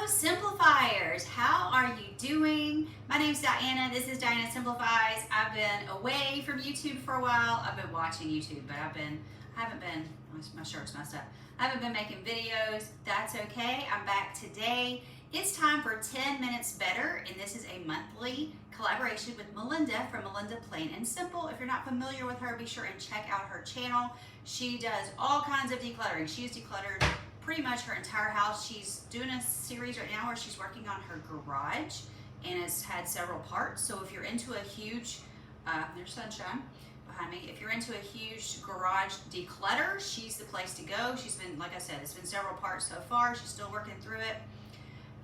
Simplifiers, how are you doing? My name's Diana. This is Diana Simplifies. I've been away from YouTube for a while. I've been watching YouTube, but I haven't been, my shirt's messed up. I haven't been making videos. That's okay. I'm back today. It's time for 10 Minutes Better, and this is a monthly collaboration with Melinda from Melinda Plain and Simple. If you're not familiar with her, be sure and check out her channel. She does all kinds of decluttering. She's decluttered pretty much her entire house. She's doing a series right now where she's working on her garage, and it's had several parts. So if you're into a huge, there's sunshine behind me. If you're into a huge garage declutter, she's the place to go. She's been, like I said, it's been several parts so far. She's still working through it,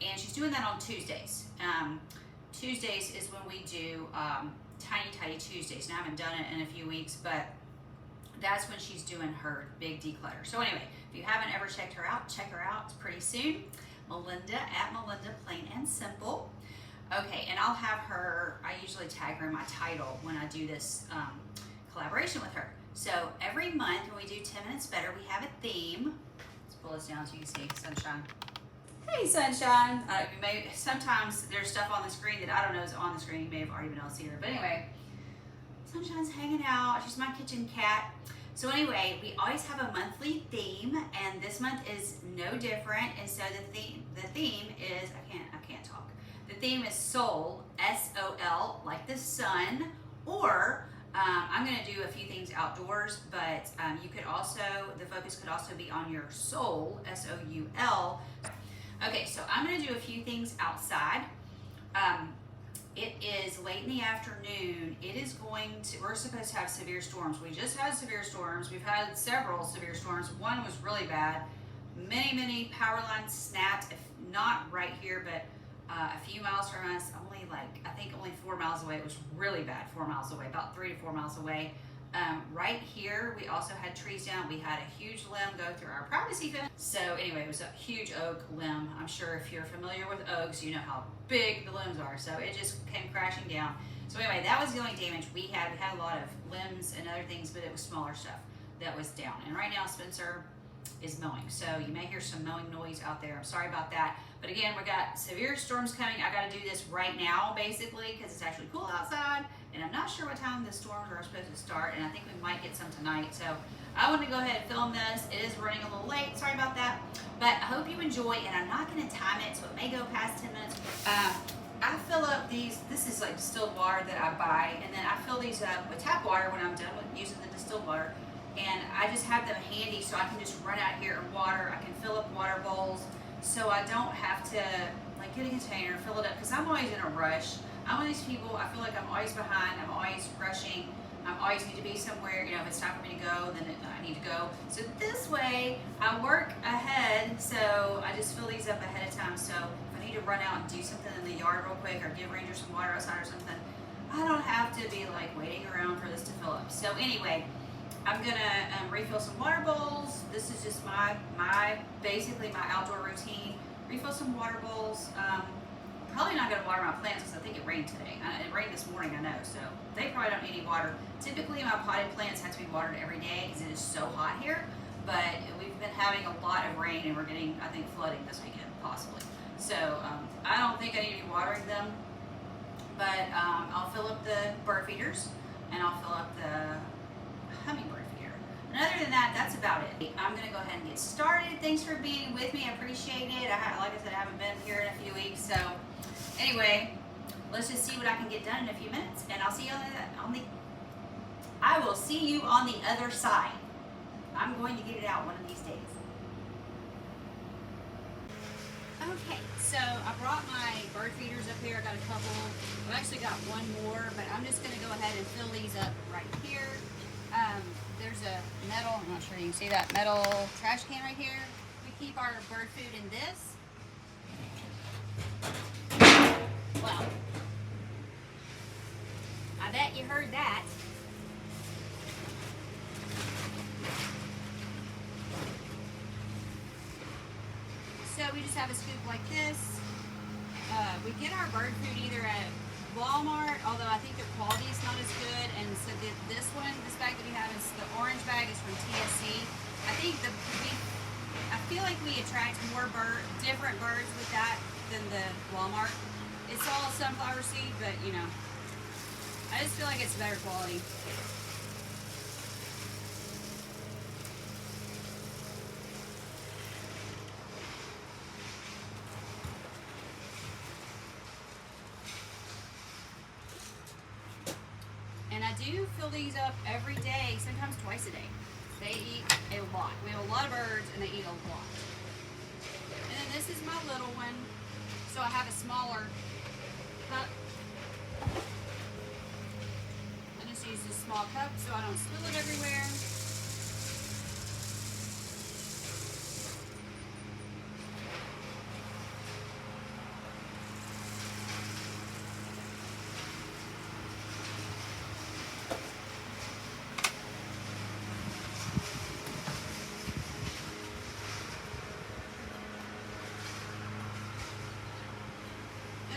and she's doing that on Tuesdays. Tuesdays is when we do Tiny Tuesdays. Now I haven't done it in a few weeks, but that's when she's doing her big declutter. So anyway, if you haven't ever checked her out, check her out. It's pretty soon. Melinda at Melinda Plain and Simple. Okay, and I'll have her, I usually tag her in my title when I do this collaboration with her. So every month when we do 10 Minutes Better, we have a theme. Let's pull this down so you can see Sunshine. Hey Sunshine. Sometimes there's stuff on the screen that I don't know is on the screen. You may have already been able to see her. But anyway, Sunshine's hanging out. She's my kitchen cat. So anyway, we always have a monthly theme, and this month is no different. And so the theme is I can't talk. The theme is Soul, S-O-L, like the sun, or I'm going to do a few things outdoors, but you could also, the focus could also be on your soul, S-O-U-L. Okay, so I'm going to do a few things outside. It is late in the afternoon. It is we're supposed to have severe storms. We just had severe storms. We've had several severe storms. One was really bad. Many power lines snapped, if not right here, but a few miles from us, I think only 4 miles away. It was really bad, 4 miles away, about 3 to 4 miles away. Right here, we also had trees down. We had a huge limb go through our privacy fence. So anyway, it was a huge oak limb. I'm sure if you're familiar with oaks, you know how big the limbs are. So it just came crashing down. So anyway, that was the only damage we had. We had a lot of limbs and other things, but it was smaller stuff that was down. And right now, Spencer is mowing. So you may hear some mowing noise out there. I'm sorry about that. But again, we got severe storms coming. I got to do this right now, basically, because it's actually cool outside. And I'm not sure what time the storms are supposed to start, and I think we might get some tonight. So I want to go ahead and film this. It is running a little late. Sorry about that. But I hope you enjoy, and I'm not going to time it, so it may go past 10 minutes. I fill up these. This is like distilled water that I buy, and then I fill these up with tap water when I'm done with using the distilled water. And I just have them handy so I can just run out here and water. I can fill up water bowls so I don't have to like get a container, fill it up, because I'm always in a rush. I'm one of these people, I feel like I'm always behind, I'm always rushing, I always need to be somewhere, you know, if it's time for me to go, then I need to go. So this way, I work ahead, so I just fill these up ahead of time, so if I need to run out and do something in the yard real quick, or give Ranger some water outside or something, I don't have to be like waiting around for this to fill up. So anyway, I'm gonna refill some water bowls. This is just basically my outdoor routine. Refill some water bowls. Probably not gonna water my plants because I think it rained today. It rained this morning, I know, so they probably don't need any water. Typically my potted plants have to be watered every day because it is so hot here, but we've been having a lot of rain and we're getting, I think, flooding this weekend, possibly. So I don't think I need to be watering them, but I'll fill up the bird feeders and I'll fill up the hummingbird feeder. And other than that, that's about it. I'm gonna go ahead and get started. Thanks for being with me, I appreciate it. Like I said, I haven't been here in a few weeks, so anyway, let's just see what I can get done in a few minutes, and I'll see you I will see you on the other side. I'm going to get it out one of these days. Okay, so I brought my bird feeders up here. I got a couple. I've actually got one more, but I'm just gonna go ahead and fill these up right here. There's a metal, I'm not sure you can see that, metal trash can right here. We keep our bird food in this. Well, I bet you heard that. So we just have a scoop like this. We get our bird food either at Walmart, although I think their quality is not as good, and so this bag that we have is the orange bag is from TSC. I think I feel like we attract more different birds with that than the Walmart. It's all sunflower seed, but you know, I just feel like it's better quality. And I do fill these up every day, sometimes twice a day. They eat a lot. We have a lot of birds and they eat a lot. And then this is my little one. So I have a smaller cup. I just use this small cup so I don't spill it everywhere.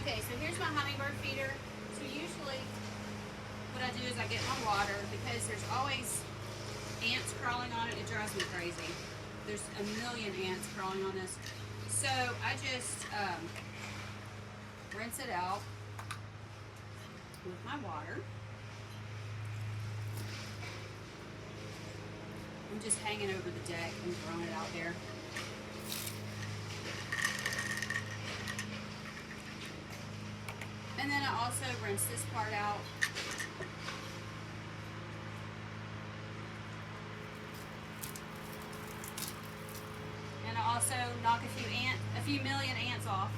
Okay, so here's my hummingbird feeder. So usually what I do is I get my water because there's always ants crawling on it. It drives me crazy. There's a million ants crawling on this. So I just rinse it out with my water. I'm just hanging over the deck and throwing it out there. And then I also rinse this part out. And I also knock a few million ants off.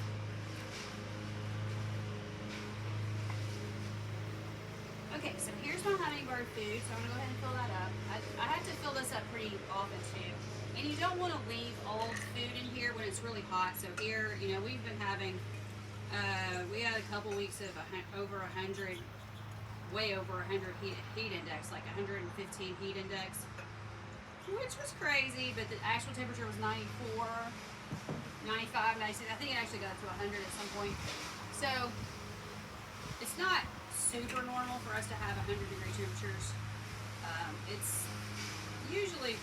Okay, so here's my hummingbird food. So I'm gonna go ahead and fill that up. I have to fill this up pretty often too. And you don't want to leave old food in here when it's really hot. So here, you know, we've been having we had a couple weeks of over 100, way over 100 heat index, like 115 heat index, which was crazy, but the actual temperature was 94, 95, 96. I think it actually got to 100 at some point. So it's not super normal for us to have 100-degree temperatures. It's usually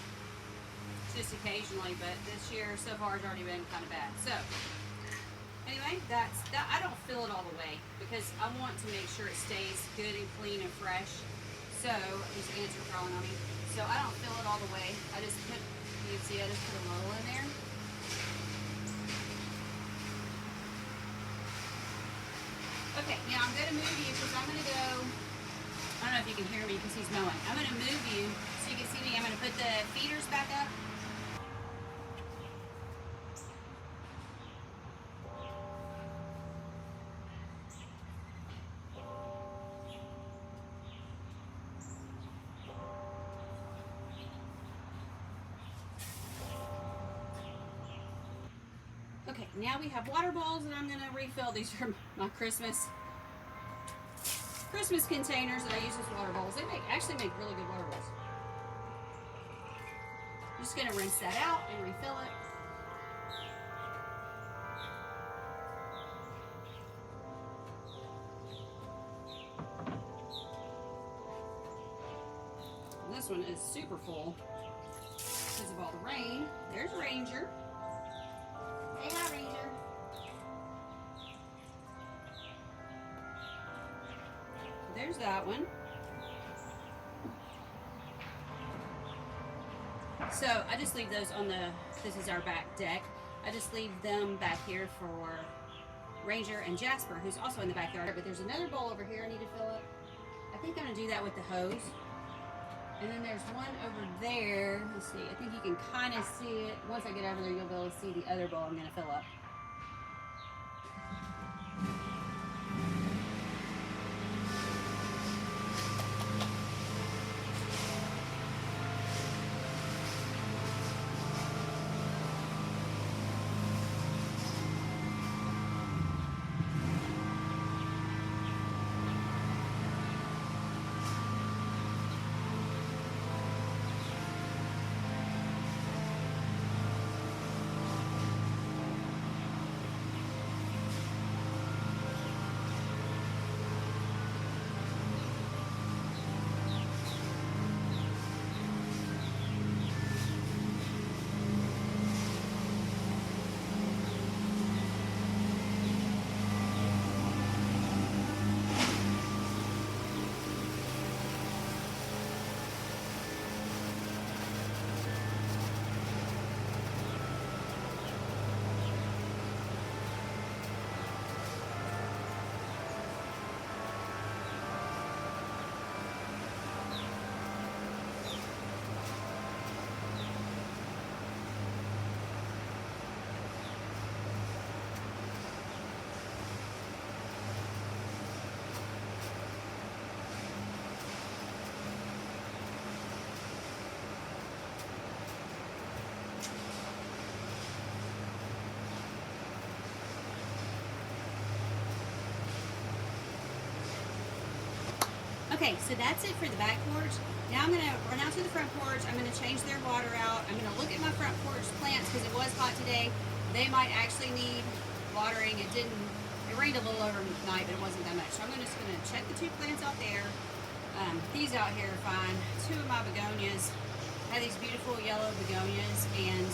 just occasionally, but this year so far has already been kind of bad. So anyway, that's that. I don't fill it all the way because I want to make sure it stays good and clean and fresh. So these ants are crawling on me. So I don't fill it all the way. I just put, you can see I just put a little in there. Okay, now I'm going to move you because I'm going to go, I don't know if you can hear me because he's mowing. I'm going to move you so you can see me. I'm going to put the feeders back up. Okay, now we have water bowls and I'm going to refill. These are my Christmas containers that I use as water bowls. They actually make really good water bowls. I'm just going to rinse that out and refill it. And this one is super full because of all the rain. There's Ranger. Say hi, Ranger. There's that one. So I just leave those on this is our back deck. I just leave them back here for Ranger and Jasper, who's also in the backyard. But there's another bowl over here I need to fill up. I think I'm gonna do that with the hose. And then there's one over there. Let's see, I think you can kind of see it. Once I get over there, you'll be able to see the other bowl I'm gonna fill up. Okay, so that's it for the back porch. Now I'm gonna run out to the front porch. I'm gonna change their water out. I'm gonna look at my front porch plants because it was hot today. They might actually need watering. It rained a little overnight, but it wasn't that much. So I'm just gonna check the two plants out there. These out here are fine. Two of my begonias had these beautiful yellow begonias, and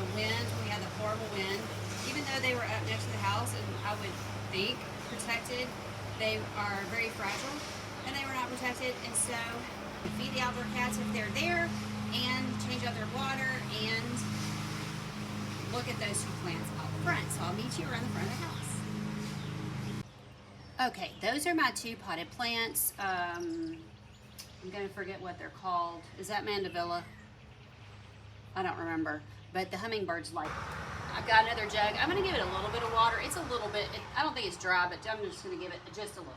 the wind, we had the horrible wind. Even though they were up next to the house and I would think protected, they are very fragile and they were not protected. And so feed the outdoor cats if they're there, and change out their water, and look at those two plants out front. So I'll meet you around the front of the house. Okay, those are my two potted plants. I'm gonna forget what they're called. Is that Mandevilla? I don't remember, but the hummingbirds like it. I've got another jug. I'm gonna give it a little bit of water. It's a little bit, I don't think it's dry, but I'm just gonna give it just a little.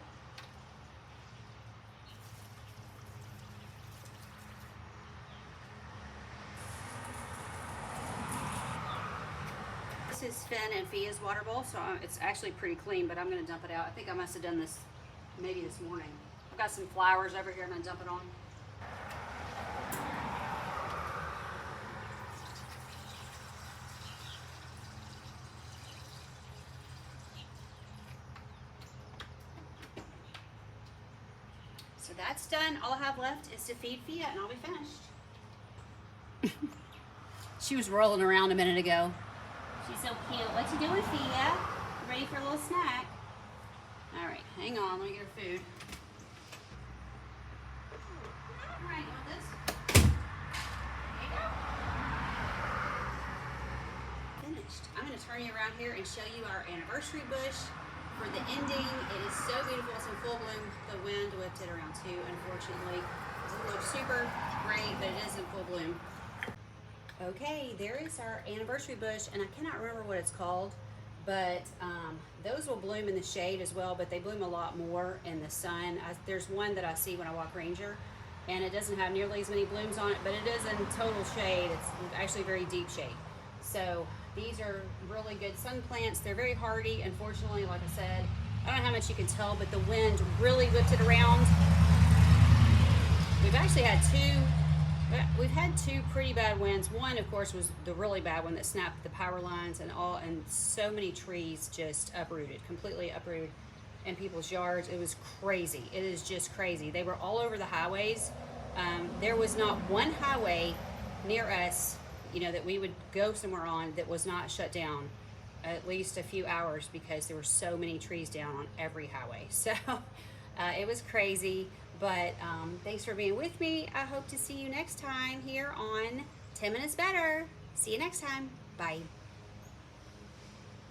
This is Finn and Fia's water bowl, so it's actually pretty clean, but I'm gonna dump it out. I think I must have done this maybe this morning. I've got some flowers over here I'm gonna dump it on. So that's done. All I have left is to feed Fia and I'll be finished. She was rolling around a minute ago. She's so cute. What you doing, Fia? Ready for a little snack? All right, hang on. Let me get her food. All right, you want this? There you go. Finished. I'm going to turn you around here and show you our anniversary bush for the ending. It is so beautiful. It's in full bloom. The wind whipped it around too, unfortunately. It doesn't look super great, but it is in full bloom. Okay, there is our anniversary bush, and I cannot remember what it's called, but those will bloom in the shade as well, but they bloom a lot more in the sun. There's one that I see when I walk Ranger, and it doesn't have nearly as many blooms on it, but it is in total shade. It's actually very deep shade. So these are really good sun plants. They're very hardy. Unfortunately, like I said, I don't know how much you can tell, but the wind really whipped it around. We've actually had two pretty bad winds. One, of course, was the really bad one that snapped the power lines and so many trees just uprooted, completely uprooted in people's yards. It was crazy. It is just crazy. They were all over the highways. There was not one highway near us, that we would go somewhere on that was not shut down at least a few hours because there were so many trees down on every highway. So it was crazy. But thanks for being with me. I hope to see you next time here on 10 Minutes Better. See you next time. Bye.